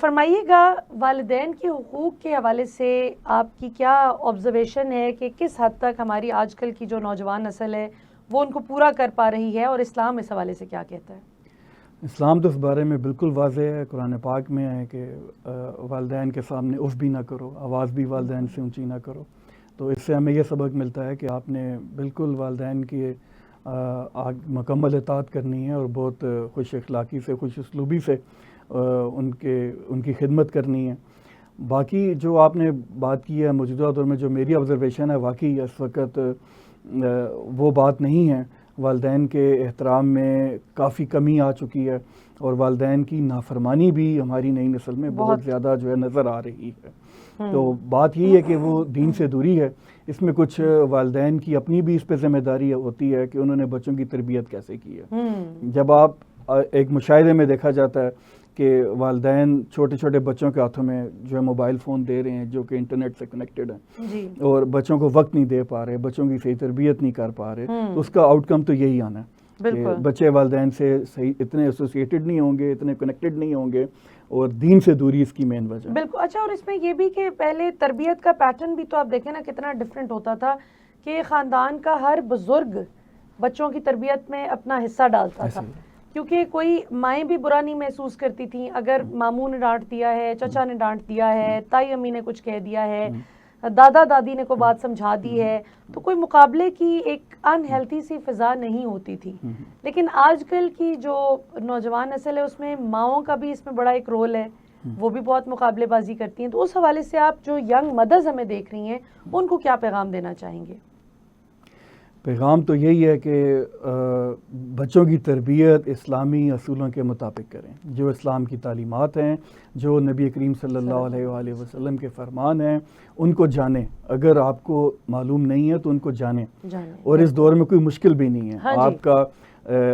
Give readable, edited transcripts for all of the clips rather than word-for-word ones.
فرمائیے گا والدین کے حقوق کے حوالے سے آپ کی کیا آبزرویشن ہے کہ کس حد تک ہماری آج کل کی جو نوجوان نسل ہے وہ ان کو پورا کر پا رہی ہے، اور اسلام اس حوالے سے کیا کہتا ہے؟ اسلام تو اس بارے میں بالکل واضح ہے، قرآن پاک میں ہے کہ والدین کے سامنے اف بھی نہ کرو، آواز بھی والدین سے اونچی نہ کرو. تو اس سے ہمیں یہ سبق ملتا ہے کہ آپ نے بالکل والدین کی مکمل اطاعت کرنی ہے اور بہت خوش اخلاقی سے، خوش اسلوبی سے ان کی خدمت کرنی ہے. باقی جو آپ نے بات کی ہے موجودہ دور میں، جو میری آبزرویشن ہے، واقعی اس وقت وہ بات نہیں ہے. والدین کے احترام میں کافی کمی آ چکی ہے، اور والدین کی نافرمانی بھی ہماری نئی نسل میں بہت زیادہ جو ہے نظر آ رہی ہے. تو بات یہی ہے کہ وہ دین سے دوری ہے. اس میں کچھ والدین کی اپنی بھی اس پہ ذمہ داری ہوتی ہے کہ انہوں نے بچوں کی تربیت کیسے کی ہے. جب آپ ایک مشاہدے میں دیکھا جاتا ہے کہ والدین چھوٹے چھوٹے بچوں کے ہاتھوں میں جو ہے موبائل فون دے رہے ہیں جو کہ انٹرنیٹ سے کنیکٹڈ ہیں، اور بچوں کو وقت نہیں دے پا رہے، بچوں کی صحیح تربیت نہیں کر پا رہے، تو اس کا آؤٹ کم تو یہی آنا ہے کہ بچے والدین سے صحیح اتنے ایسوسیٹڈ نہیں ہوں گے، اتنے کنیکٹڈ نہیں ہوں گے، اور دین سے دوری اس کی مین وجہ. بالکل. اچھا، اور اس میں یہ بھی کہ پہلے تربیت کا پیٹرن بھی تو آپ دیکھیں نا کتنا ڈفرینٹ ہوتا تھا کہ خاندان کا ہر بزرگ بچوں کی تربیت میں اپنا حصہ ڈالتا تھا، کیونکہ کوئی مائیں بھی برا نہیں محسوس کرتی تھیں اگر ماموں نے ڈانٹ دیا ہے، چچا نے ڈانٹ دیا ہے، تائی امی نے کچھ کہہ دیا ہے، دادا دادی نے کوئی بات سمجھا دی ہے، تو کوئی مقابلے کی ایک انہیلتھی سی فضا نہیں ہوتی تھی. لیکن آج کل کی جو نوجوان نسل ہے اس میں ماؤں کا بھی اس میں بڑا ایک رول ہے، وہ بھی بہت مقابلے بازی کرتی ہیں. تو اس حوالے سے آپ جو ینگ مدرز ہمیں دیکھ رہی ہیں ان کو کیا پیغام دینا چاہیں گے؟ پیغام تو یہی ہے کہ بچوں کی تربیت اسلامی اصولوں کے مطابق کریں، جو اسلام کی تعلیمات ہیں، جو نبی کریم صلی اللہ علیہ وآلہ وسلم کے فرمان ہیں، ان کو جانیں. اگر آپ کو معلوم نہیں ہے تو ان کو جانیں. اور اس دور میں کوئی مشکل بھی نہیں ہے. آپ کا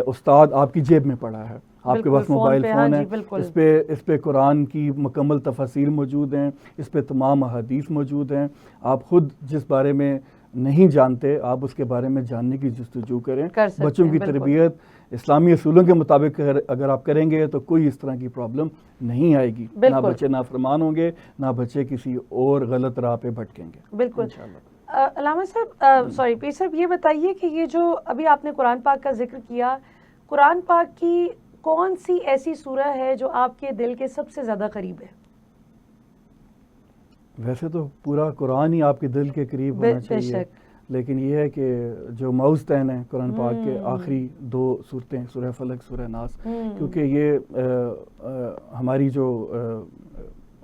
استاد آپ کی جیب میں پڑا ہے، آپ کے پاس موبائل فون ہے، اس پہ قرآن کی مکمل تفاسیر موجود ہیں، اس پہ تمام احادیث موجود ہیں. آپ خود جس بارے میں نہیں جانتے آپ اس کے بارے میں جاننے کی جستجو کریں. بچوں کی تربیت اسلامی اصولوں کے مطابق اگر آپ کریں گے تو کوئی اس طرح کی پرابلم نہیں آئے گی. نہ بچے نافرمان ہوں گے، نہ بچے کسی اور غلط راہ پہ بھٹکیں گے. بالکل. علامہ صاحب، پیر صاحب، یہ بتائیے کہ یہ جو ابھی آپ نے قرآن پاک کا ذکر کیا، قرآن پاک کی کون سی ایسی سورہ ہے جو آپ کے دل کے سب سے زیادہ قریب ہے؟ ویسے تو پورا قرآن ہی آپ کے دل کے قریب ہونا چاہیے، لیکن یہ ہے کہ جو موزتین ہیں قرآن پاک کے آخری 2 سورتیں، سورہ فلق، سورہ ناس، کیونکہ یہ ہماری جو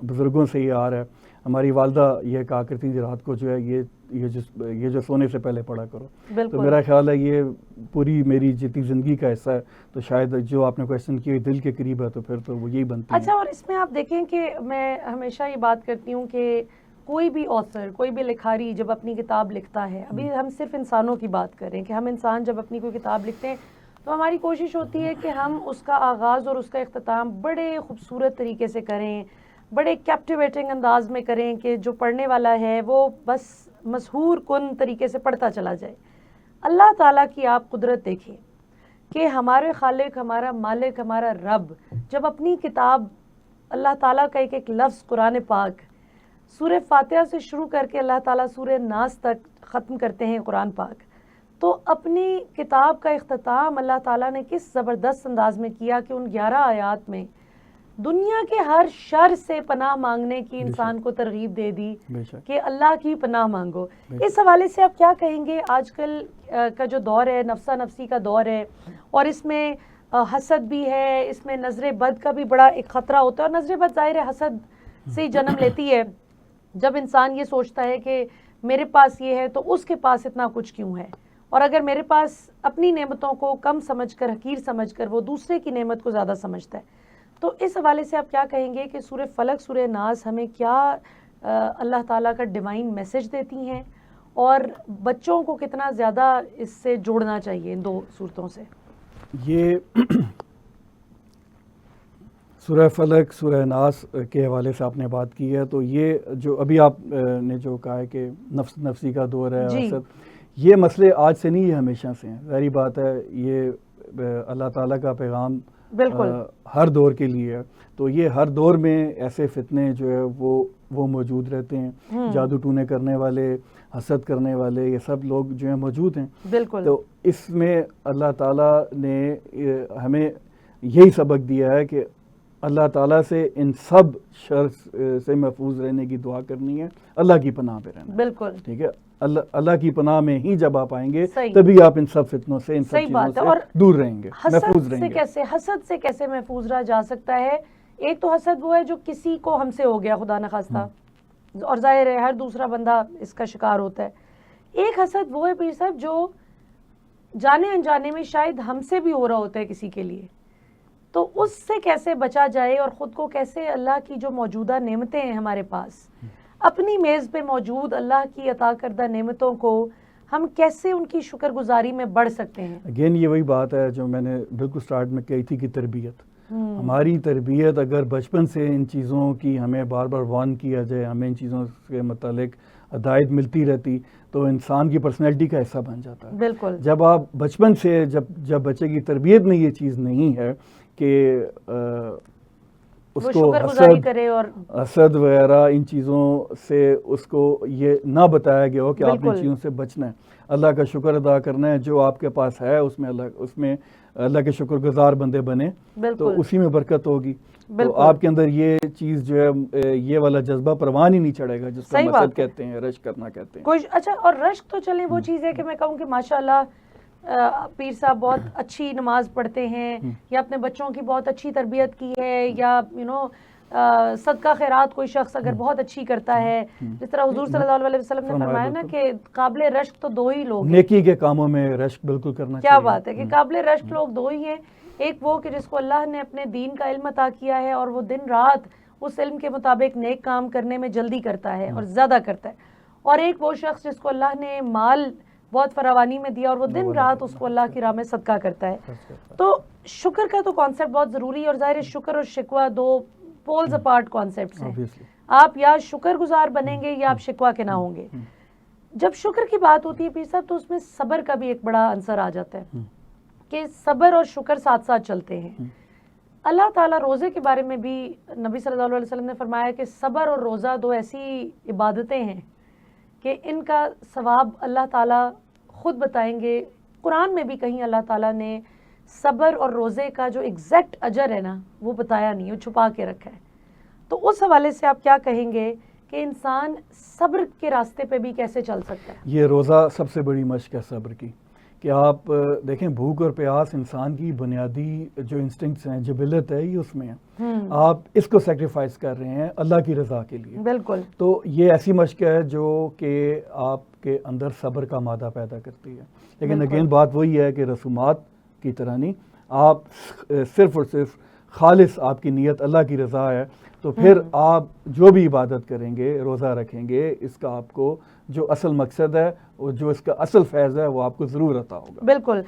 بزرگوں سے یہ آ رہا ہے. ہماری والدہ یہ کہا کرتی تھی رات کو جو ہے یہ جو سونے سے پہلے پڑھا کرو. تو میرا خیال ہے یہ پوری میری جتنی زندگی کا حصہ ہے. تو شاید جو آپ نے کویشچن کیا دل کے قریب ہے تو پھر تو وہ یہی بنتی ہے. اچھا، اور اس میں آپ دیکھیں کہ میں ہمیشہ یہ بات کرتی ہوں کہ کوئی بھی آثر، کوئی بھی لکھاری جب اپنی کتاب لکھتا ہے، ابھی ہم صرف انسانوں کی بات کریں کہ ہم انسان جب اپنی کوئی کتاب لکھتے ہیں تو ہماری کوشش ہوتی ہے کہ ہم اس کا آغاز اور اس کا اختتام بڑے خوبصورت طریقے سے کریں، بڑے کیپٹیویٹنگ انداز میں کریں کہ جو پڑھنے والا ہے وہ بس مسحور کن طریقے سے پڑھتا چلا جائے. اللہ تعالیٰ کی آپ قدرت دیکھیں کہ ہمارے خالق، ہمارا مالک، ہمارا رب جب اپنی کتاب اللہ تعالیٰ کا ایک لفظ قرآن پاک سورہ فاتحہ سے شروع کر کے اللہ تعالیٰ سورہ ناس تک ختم کرتے ہیں قرآن پاک، تو اپنی کتاب کا اختتام اللہ تعالیٰ نے کس زبردست انداز میں کیا کہ ان 11 آیات میں دنیا کے ہر شر سے پناہ مانگنے کی انسان کو ترغیب دے دی کہ اللہ کی پناہ مانگو. اس حوالے سے آپ کیا کہیں گے؟ آج کل کا جو دور ہے نفسا نفسی کا دور ہے، اور اس میں حسد بھی ہے، اس میں نظر بد کا بھی بڑا ایک خطرہ ہوتا ہے، اور نظر بد ظاہر ہے حسد سے ہی جنم لیتی ہے. جب انسان یہ سوچتا ہے کہ میرے پاس یہ ہے تو اس کے پاس اتنا کچھ کیوں ہے، اور اگر میرے پاس اپنی نعمتوں کو کم سمجھ کر، حقیر سمجھ کر، وہ دوسرے کی نعمت کو زیادہ سمجھتا ہے. تو اس حوالے سے آپ کیا کہیں گے کہ سورہ فلق، سورہ ناس ہمیں کیا اللہ تعالیٰ کا ڈیوائن میسج دیتی ہیں، اور بچوں کو کتنا زیادہ اس سے جوڑنا چاہیے ان 2 صورتوں سے؟ یہ سورہ فلق، سورہ ناس کے حوالے سے آپ نے بات کی ہے، تو یہ جو ابھی آپ نے جو کہا ہے کہ نفس نفسی کا دور ہے، یہ مسئلے آج سے نہیں، یہ ہمیشہ سے ہیں. ظاہری بات ہے، یہ اللہ تعالیٰ کا پیغام بالکل ہر دور کے لیے ہے. تو یہ ہر دور میں ایسے فتنے جو ہے وہ موجود رہتے ہیں. جادو ٹونے کرنے والے, حسد کرنے والے, یہ سب لوگ جو ہیں موجود ہیں. بالکل. تو اس میں اللہ تعالیٰ نے ہمیں یہی سبق دیا ہے کہ اللہ تعالیٰ سے ان سب شر سے محفوظ رہنے کی دعا کرنی ہے, اللہ کی پناہ پہ رہنا. بالکل ٹھیک ہے, اللہ کی پناہ میں ہی جب آپ آئیں گے صحیح. تبھی آپ ان سب فتنوں سے, ان سب صحیح بات ہے. چیزوں اور سے دور رہیں گے, محفوظ رہیں گے. حسد سے کیسے محفوظ رہا جا سکتا ہے؟ ایک تو حسد وہ ہے جو کسی کو ہم سے ہو گیا خدا نخواستہ, اور ظاہر ہے ہر دوسرا بندہ اس کا شکار ہوتا ہے. ایک حسد وہ ہے پیر صاحب جو جانے انجانے میں شاید ہم سے بھی ہو رہا ہوتا ہے کسی کے لیے. تو اس سے کیسے بچا جائے, اور خود کو کیسے اللہ کی جو موجودہ نعمتیں ہیں ہمارے پاس, اپنی میز پہ موجود اللہ کی عطا کردہ نعمتوں کو ہم کیسے ان کی شکر گزاری میں بڑھ سکتے ہیں؟ اگین یہ وہی بات ہے جو میں نے بالکل سٹارٹ میں کہی تھی کہ تربیت. ہماری تربیت اگر بچپن سے ان چیزوں کی ہمیں بار بار وارن کیا جائے, ہمیں ان چیزوں کے متعلق ہدایت ملتی رہتی, تو انسان کی پرسنالٹی کا حصہ بن جاتا ہے. بالکل. جب آپ بچپن سے جب بچے کی تربیت میں یہ چیز نہیں ہے کہ اس کو حسد وغیرہ ان چیزوں سے اس کو یہ نہ بتایا گیا ہو کہ آپ ان چیزوں سے بچنا ہے, اللہ کا شکر ادا کرنا ہے, جو آپ کے پاس ہے اس میں اللہ کے شکر گزار بندے بنے, تو اسی میں برکت ہوگی. تو آپ کے اندر یہ چیز جو ہے, یہ والا جذبہ پروان ہی نہیں چڑھے گا, جس کو مسد کہتے ہیں, رشک کرنا کہتے ہیں. اچھا, اور رشک تو چلیں وہ چیز ہے کہ میں کہوں کہ ماشاءاللہ پیر صاحب بہت اچھی نماز پڑھتے ہیں, یا اپنے بچوں کی بہت اچھی تربیت کی ہے, یا صدقہ خیرات کوئی شخص اگر بہت اچھی کرتا ہے, جس طرح حضور صلی اللہ علیہ وسلم نے فرمایا نا کہ قابل رشک تو دو ہی لوگ ہیں. نیکی کے کاموں میں رشک بالکل کرنا چاہیے. کیا بات ہے کہ قابل رشک لوگ دو ہی ہیں. ایک وہ کہ جس کو اللہ نے اپنے دین کا علم عطا کیا ہے, اور وہ دن رات اس علم کے مطابق نیک کام کرنے میں جلدی کرتا ہے اور زیادہ کرتا ہے. اور ایک وہ شخص جس کو اللہ نے مال بہت فراوانی میں دیا, اور وہ دن رات اس کو اللہ کی راہ میں صدقہ کرتا ہے. تو شکر کا تو کانسیپٹ بہت ضروری ہے, اور ظاہر شکر اور شکوہ دو پولز اپارٹ کانسیپٹس ہیں. آپ یا شکر گزار بنیں گے یا آپ شکوہ کے نہ ہوں گے. جب شکر کی بات ہوتی ہے پیر صاحب, تو اس میں صبر کا بھی ایک بڑا عنصر آ جاتا ہے کہ صبر اور شکر ساتھ ساتھ چلتے ہیں. اللہ تعالیٰ روزے کے بارے میں بھی نبی صلی اللہ علیہ وسلم نے فرمایا کہ صبر اور روزہ دو ایسی عبادتیں ہیں کہ ان کا ثواب اللہ تعالیٰ خود بتائیں گے. قرآن میں بھی کہیں اللہ تعالیٰ نے صبر اور روزے کا جو ایگزیکٹ اجر ہے نا وہ بتایا نہیں, وہ چھپا کے رکھا ہے. تو اس حوالے سے آپ کیا کہیں گے کہ انسان صبر کے راستے پہ بھی کیسے چل سکتا ہے؟ یہ روزہ سب سے بڑی مشق ہے صبر کی, کہ آپ دیکھیں بھوک اور پیاس انسان کی بنیادی جو انسٹنکٹس ہیں, جبلت ہے, یہ اس میں ہے. آپ اس کو سیکریفائز کر رہے ہیں اللہ کی رضا کے لیے. بالکل. تو یہ ایسی مشق ہے جو کہ آپ کے اندر صبر کا مادہ پیدا کرتی ہے. لیکن اگین بات وہی ہے کہ رسومات کی طرح نہیں, آپ صرف اور صرف خالص آپ کی نیت اللہ کی رضا ہے, تو پھر آپ جو بھی عبادت کریں گے, روزہ رکھیں گے, اس کا آپ کو جو اصل مقصد ہے اور جو اس کا اصل فیض ہے وہ آپ کو ضرور عطا ہوگا. بالکل.